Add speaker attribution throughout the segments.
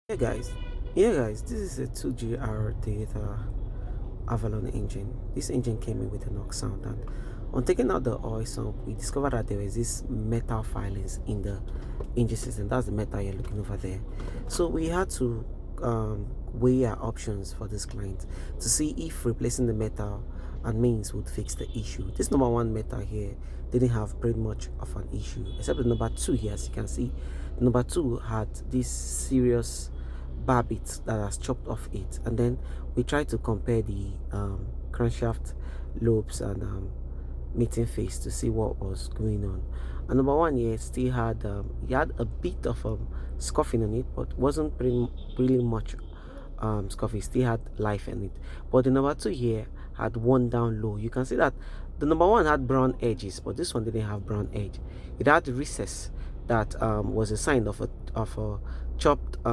Speaker 1: Yeah guys, this is a 2GR Toyota Avalon engine. This engine came in with a knock sound, and on taking out the oil sump, we discovered that there was this metal filings in the engine system. That's the metal you're looking over there. So we had to weigh our options for this client to see if replacing the metal and means would fix the issue. This number one metal here didn't have pretty much of an issue, except the number two here. As you can see, the number two had this serious bar bit that has chopped off it, and then we tried to compare the crankshaft lobes and meeting face to see what was going on. And number one here still had he had a bit of scuffing on it, but wasn't really much scuffing. Still had life in it. But the number two here had worn down low. You can see that the number one had brown edges, but this one didn't have brown edge. It had recess that was a sign of a chopped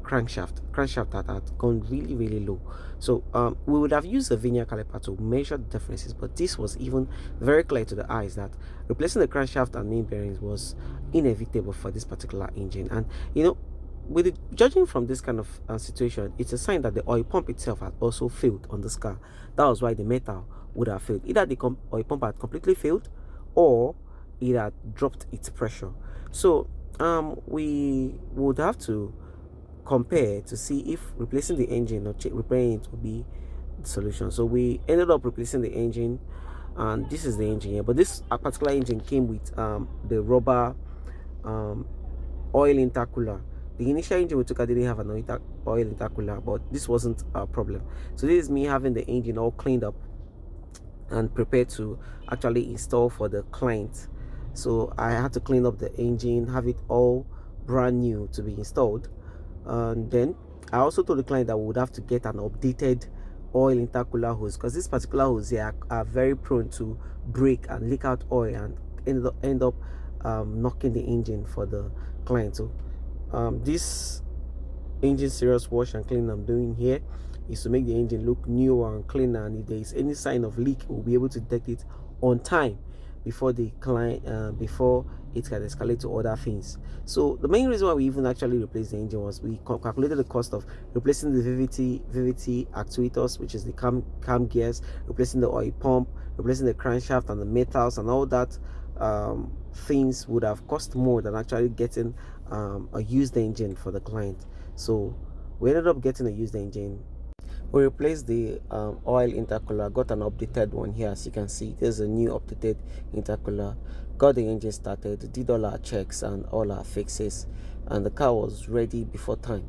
Speaker 1: crankshaft that had gone really low. So we would have used a vernier caliper to measure the differences, but this was even very clear to the eyes that replacing the crankshaft and main bearings was inevitable for this particular engine. And with it, judging from this kind of situation, it's a sign that the oil pump itself had also failed on this car. That was why the metal would have failed. Either the oil pump had completely failed, or it had dropped its pressure. So we would have to compare to see if replacing the engine or repairing it would be the solution. So we ended up replacing the engine, and this is the engine here. But this particular engine came with the rubber oil intercooler. The initial engine we took, I didn't have an oil intercooler, but this wasn't a problem. So this is me having the engine all cleaned up and prepared to actually install for the client. So I had to clean up the engine, have it all brand new to be installed. And then I also told the client that we would have to get an updated oil intercooler hose, because this particular hose here are very prone to break and leak out oil and end up knocking the engine for the client. So this engine serious wash and clean I'm doing here is to make the engine look newer and cleaner, and if there is any sign of leak, we'll be able to detect it on time before the client before it can escalate to other things. So the main reason why we even actually replaced the engine was we calculated the cost of replacing the VVT actuators, which is the cam gears, replacing the oil pump, replacing the crankshaft and the metals and all that. Things would have cost more than actually getting a used engine for the client. So we ended up getting a used engine. We replaced the oil intercooler, got an updated one here. As you can see, there's a new updated intercooler. Got the engine started, did all our checks and all our fixes, and the car was ready before time.